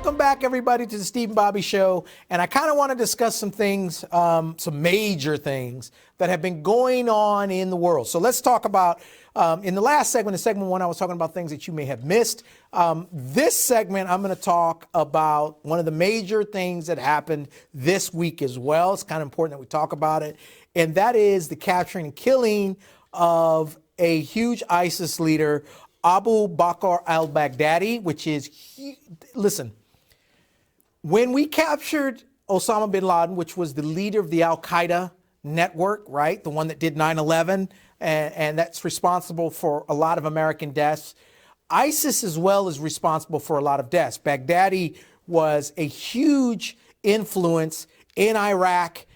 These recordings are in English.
Welcome back, everybody, to the Steve and Bobby Show. And I kind of want to discuss some things, some major things that have been going on in the world. So let's talk about, in the last segment, in segment one, I was talking about things that you may have missed. This segment, I'm going to talk about one of the major things that happened this week as well. It's kind of important that we talk about it. And that is the capturing and killing of a huge ISIS leader, Abū Bakr al-Baghdadi, which is, listen, when we captured Osama bin Laden, which was the leader of the al-Qaeda network, right, the one that did 9/11, and that's responsible for a lot of American deaths, ISIS as well is responsible for a lot of deaths. Baghdadi was a huge influence in Iraq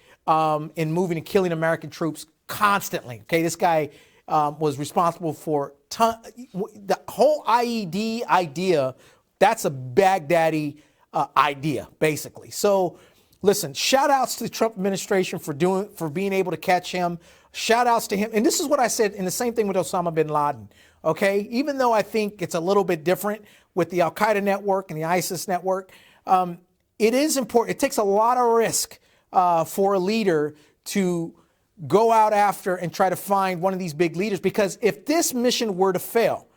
in moving and killing American troops constantly. Okay, this guy was responsible for the whole IED idea. That's a Baghdadi idea, basically. So, listen, shout outs to the Trump administration for being able to catch him. Shout outs to him. And this is what I said in the same thing with Osama bin Laden. Okay, even though I think it's a little bit different with the Al Qaeda network and the ISIS network, it is important. It takes a lot of risk for a leader to go out after and try to find one of these big leaders, because if this mission were to fail,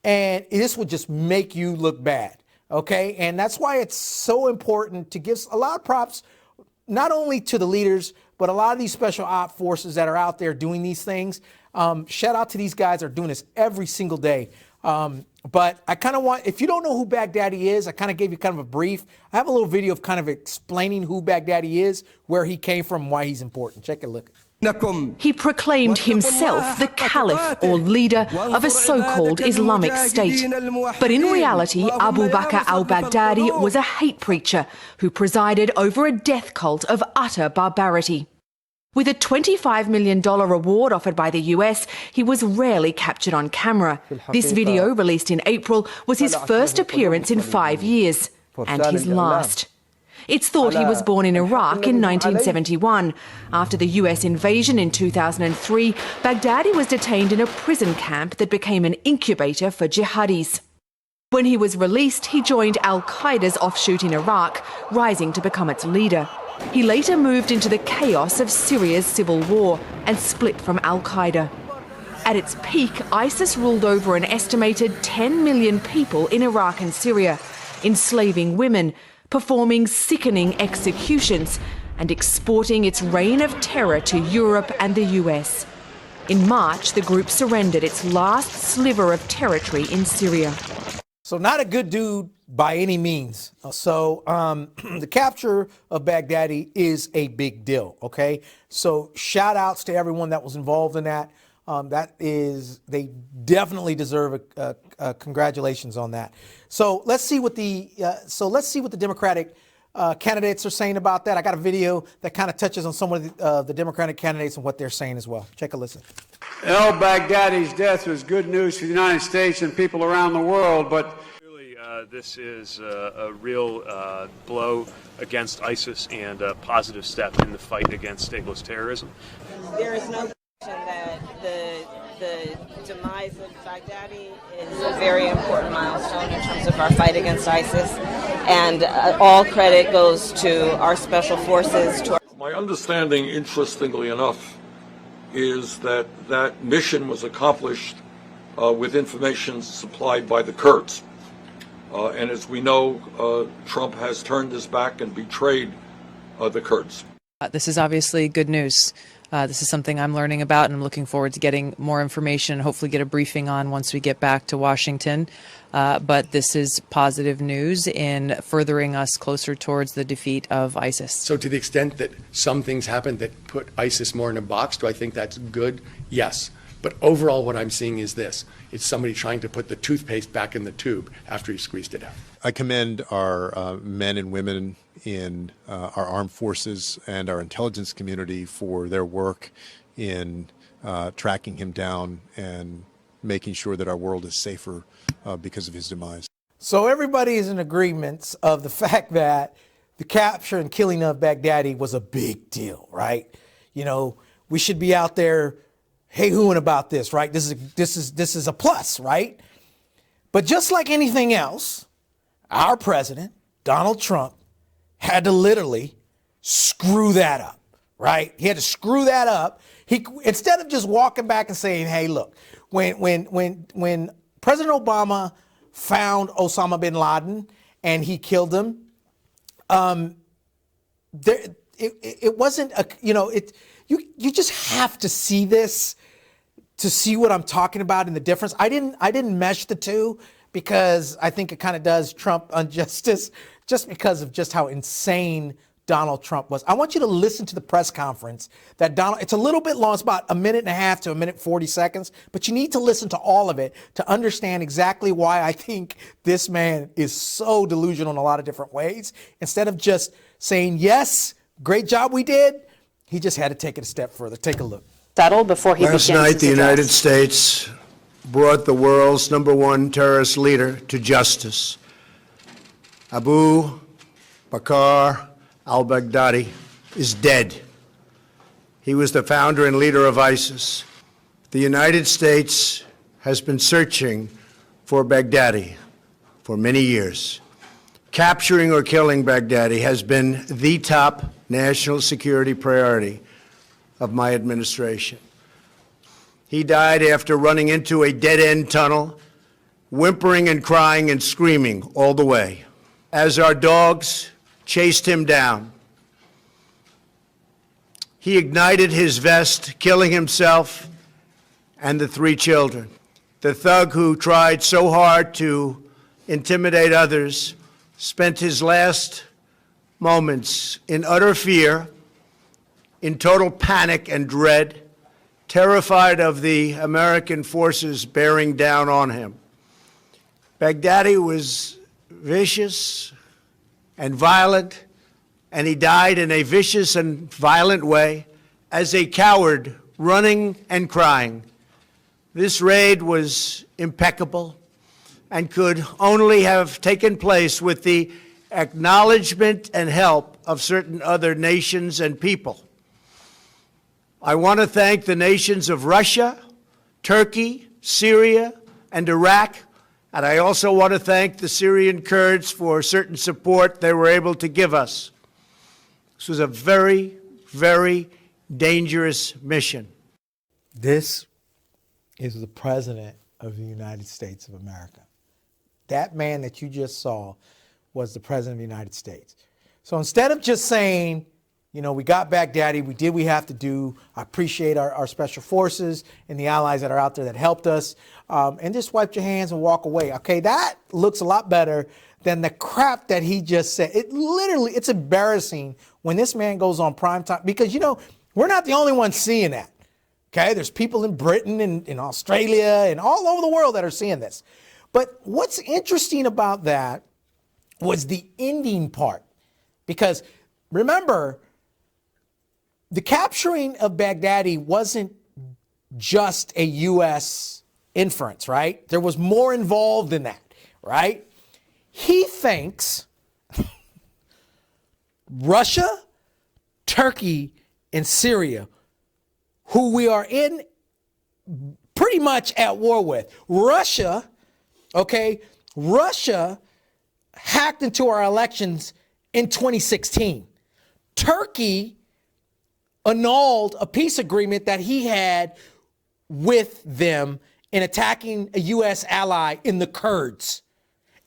and this would just make you look bad, okay? And that's why it's so important to give a lot of props, not only to the leaders, but a lot of these special op forces that are out there doing these things. Shout out to these guys that are doing this every single day. But I kind of want, if you don't know who Baghdadi is, I kind of gave you kind of a brief. I have a little video of kind of explaining who Baghdadi is, where he came from, why he's important. Check a look. He proclaimed himself the caliph, or leader of a so-called Islamic state. But in reality, Abū Bakr al-Baghdadi was a hate preacher who presided over a death cult of utter barbarity. With a $25 million reward offered by the US, he was rarely captured on camera. This video, released in April, was his first appearance in 5 years, and his last. It's thought he was born in Iraq in 1971. After the US invasion in 2003, Baghdadi was detained in a prison camp that became an incubator for jihadis. When he was released, he joined al-Qaeda's offshoot in Iraq, rising to become its leader. He later moved into the chaos of Syria's civil war and split from al-Qaeda. At its peak, ISIS ruled over an estimated 10 million people in Iraq and Syria, enslaving women, performing sickening executions, and exporting its reign of terror to Europe and the US. In March, the group surrendered its last sliver of territory in Syria. So not a good dude by any means. So the capture of Baghdadi is a big deal, okay? So shout outs to everyone that was involved in that. They definitely deserve a congratulations on that. So let's see what the Democratic candidates are saying about that. I got a video that kind of touches on some of the Democratic candidates and what they're saying as well. Take a listen. Al-Baghdadi's death was good news for the United States and people around the world, but this is a real blow against ISIS and a positive step in the fight against stateless terrorism. There is no question that the demise of Baghdadi is a very important milestone in terms of our fight against ISIS, and all credit goes to our special forces. My understanding, interestingly enough, is that that mission was accomplished with information supplied by the Kurds. And as we know, Trump has turned his back and betrayed the Kurds. This is obviously good news. This is something I'm learning about, and I'm looking forward to getting more information and hopefully get a briefing on once we get back to Washington. But this is positive news in furthering us closer towards the defeat of ISIS. So to the extent that some things happen that put ISIS more in a box, do I think that's good? Yes. But overall, what I'm seeing is this. It's somebody trying to put the toothpaste back in the tube after he squeezed it out. I commend our men and women in our armed forces and our intelligence community for their work in tracking him down and making sure that our world is safer because of his demise. So everybody is in agreement of the fact that the capture and killing of Baghdadi was a big deal, right? You know, we should be out there hey-hooing about this, right? This is a plus, right? But just like anything else, our president, Donald Trump had to literally screw that up, right? He had to screw that up. He, instead of just walking back and saying, hey, look, when President Obama found Osama bin Laden and he killed him, it wasn't a, you just have to see this to see what I'm talking about and the difference. I didn't mesh the two because I think it kind of does Trump injustice just because of just how insane Donald Trump was. I want you to listen to the press conference that it's a little bit long, it's about 1.5 minutes to 1:40 seconds, but you need to listen to all of it to understand exactly why I think this man is so delusional in a lot of different ways. Instead of just saying, yes, great job we did, he just had to take it a step further. Take a look. Before he Last night, the United States brought the world's #1 terrorist leader to justice. Abū Bakr al-Baghdadi is dead. He was the founder and leader of ISIS. The United States has been searching for Baghdadi for many years. Capturing or killing Baghdadi has been the top national security priority of my administration. He died after running into a dead-end tunnel, whimpering and crying and screaming all the way, as our dogs chased him down. He ignited his vest, killing himself and the 3 children. The thug who tried so hard to intimidate others spent his last moments in utter fear, in total panic and dread, terrified of the American forces bearing down on him. Baghdadi was vicious and violent, and he died in a vicious and violent way as a coward, running and crying. This raid was impeccable and could only have taken place with the acknowledgement and help of certain other nations and people. I want to thank the nations of Russia, Turkey, Syria, and Iraq, and I also want to thank the Syrian Kurds for certain support they were able to give us. This was a very, very dangerous mission. This is the President of the United States of America. That man that you just saw was the President of the United States. So instead of just saying, we got Baghdadi, we did what we have to do, I appreciate our special forces and the allies that are out there that helped us, and just wipe your hands and walk away. Okay, that looks a lot better than the crap that he just said. It's embarrassing when this man goes on prime time, because, we're not the only ones seeing that. Okay, there's people in Britain and in Australia and all over the world that are seeing this. But what's interesting about that was the ending part, because remember, the capturing of Baghdadi wasn't just a U.S. inference, right? There was more involved in that, right? He thinks Russia, Turkey, and Syria, who we are in pretty much at war with. Russia hacked into our elections in 2016. Turkey annulled a peace agreement that he had with them in attacking a U.S. ally in the Kurds.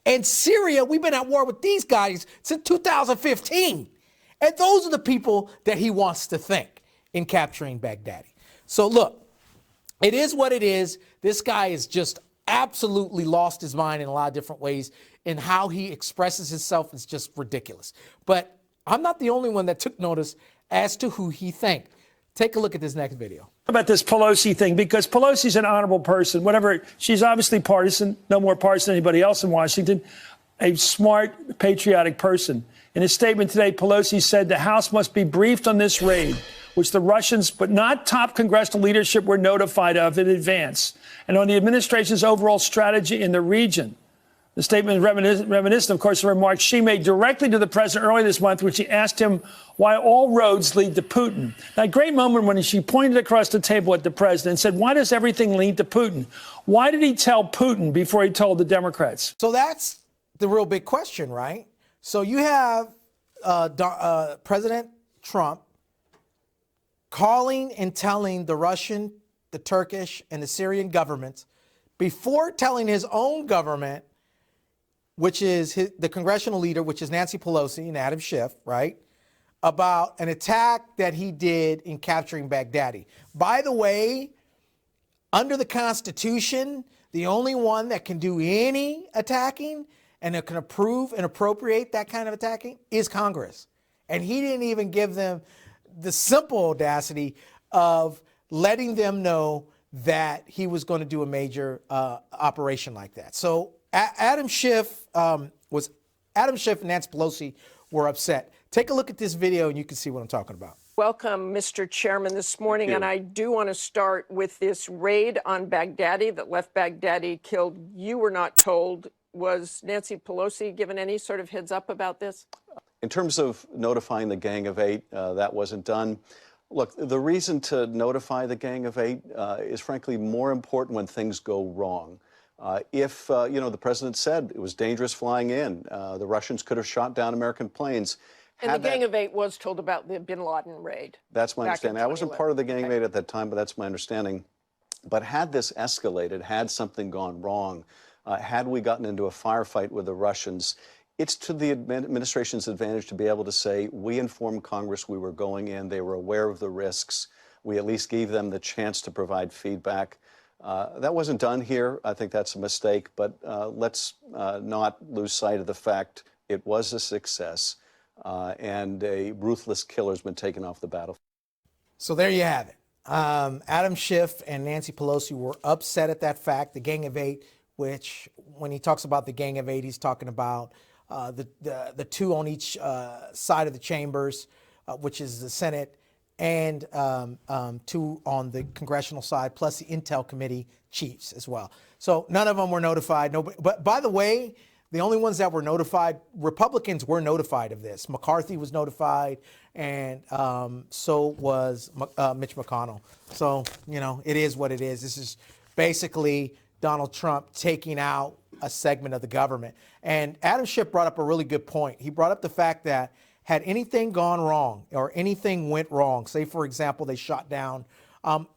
And Syria, we've been at war with these guys since 2015. And those are the people that he wants to think in capturing Baghdadi. So look, it is what it is. This guy is just absolutely lost his mind in a lot of different ways, and how he expresses himself is just ridiculous. But I'm not the only one that took notice as to who he thanked. Take a look at this next video. About this Pelosi thing, because Pelosi's an honorable person, whatever. She's obviously partisan, no more partisan than anybody else in Washington, a smart, patriotic person. In a statement today, Pelosi said the House must be briefed on this raid, which the Russians, but not top congressional leadership, were notified of in advance, and on the administration's overall strategy in the region. The statement is reminiscent, of course, of remarks she made directly to the president earlier this month, when she asked him why all roads lead to Putin. Now, a great moment when she pointed across the table at the president and said, why does everything lead to Putin? Why did he tell Putin before he told the Democrats? So that's the real big question, right? So you have President Trump calling and telling the Russian, the Turkish, and the Syrian governments before telling his own government, which is the congressional leader, which is Nancy Pelosi and Adam Schiff, right, about an attack that he did in capturing Baghdadi. By the way, under the Constitution, the only one that can do any attacking and that can approve and appropriate that kind of attacking is Congress. And he didn't even give them the simple audacity of letting them know that he was going to do a major operation like that. So Adam Schiff and Nancy Pelosi were upset. Take a look at this video and you can see what I'm talking about. Welcome, Mr. Chairman, this morning. And I do want to start with this raid on Baghdadi that left Baghdadi killed. You were not told. Was Nancy Pelosi given any sort of heads up about this? In terms of notifying the Gang of Eight, that wasn't done. Look, the reason to notify the Gang of Eight is frankly more important when things go wrong. If the president said it was dangerous flying in, the Russians could have shot down American planes. And the Gang of Eight was told about the bin Laden raid. That's my understanding. I wasn't part of the Gang of Eight at that time, but that's my understanding. But had this escalated, had something gone wrong, had we gotten into a firefight with the Russians, it's to the administration's advantage to be able to say, we informed Congress we were going in, they were aware of the risks, we at least gave them the chance to provide feedback. That wasn't done here. I think that's a mistake, but let's not lose sight of the fact it was a success. And a ruthless killer has been taken off the battlefield. So there you have it. Adam Schiff and Nancy Pelosi were upset at that fact. The Gang of Eight, which when he talks about the Gang of Eight, he's talking about the two on each side of the chambers, which is the Senate, and two on the congressional side, plus the Intel Committee chiefs as well. So none of them were notified. Nobody, but by the way, the only ones that were notified, Republicans were notified of this. McCarthy was notified, and so was Mitch McConnell. So, it is what it is. This is basically Donald Trump taking out a segment of the government. And Adam Schiff brought up a really good point. He brought up the fact that had anything gone wrong or anything went wrong, say, for example, they shot down,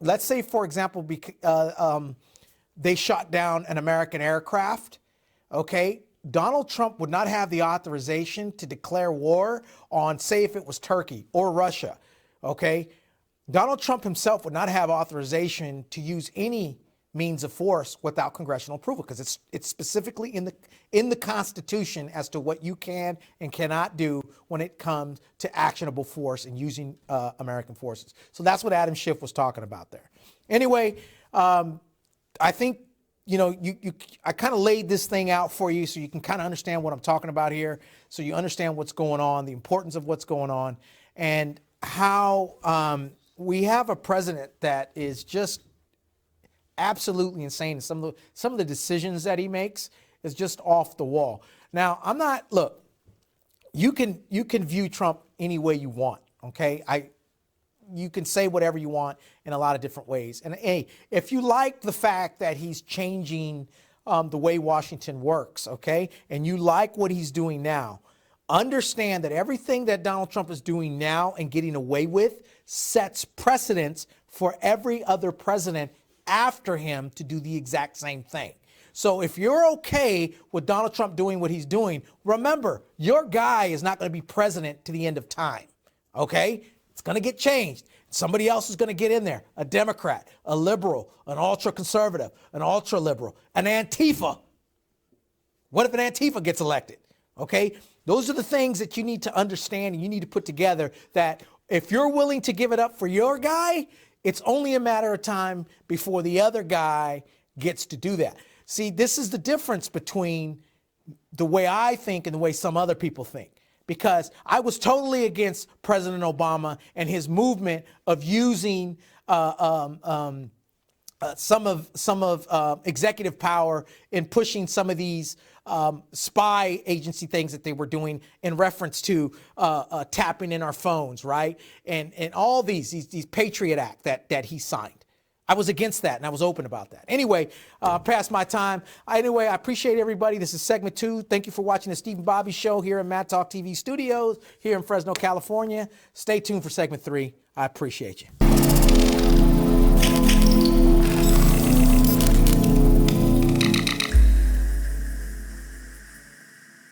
let's say, for example, they shot down an American aircraft, okay? Donald Trump would not have the authorization to declare war on, say, if it was Turkey or Russia, okay? Donald Trump himself would not have authorization to use any means of force without congressional approval, because it's specifically in the Constitution as to what you can and cannot do when it comes to actionable force and using American forces. So that's what Adam Schiff was talking about there. Anyway, I think I kind of laid this thing out for you so you can kind of understand what I'm talking about here, so you understand what's going on, the importance of what's going on, and how we have a president that is just absolutely insane. Some of the decisions that he makes is just off the wall. Now, look, you can view Trump any way you want, okay? You can say whatever you want in a lot of different ways. And hey, if you like the fact that he's changing the way Washington works, okay, and you like what he's doing now, understand that everything that Donald Trump is doing now and getting away with sets precedents for every other president after him to do the exact same thing. So if you're okay with Donald Trump doing what he's doing, remember, your guy is not going to be president to the end of time, okay? It's going to get changed. Somebody else is going to get in there, a Democrat, a liberal, an ultra-conservative, an ultra-liberal, an Antifa. What if an Antifa gets elected? Okay? Those are the things that you need to understand and you need to put together, that if you're willing to give it up for your guy, it's only a matter of time before the other guy gets to do that. See, this is the difference between the way I think and the way some other people think. Because I was totally against President Obama and his movement of using some of executive power in pushing some of these spy agency things that they were doing in reference to tapping in our phones, right? And all these Patriot Act that he signed. I was against that, and I was open about that. Anyway, past my time. Anyway, I appreciate everybody. This is segment 2. Thank you for watching the Stephen Bobby Show here in Mad Talk TV studios here in Fresno, California. Stay tuned for segment 3. I appreciate you.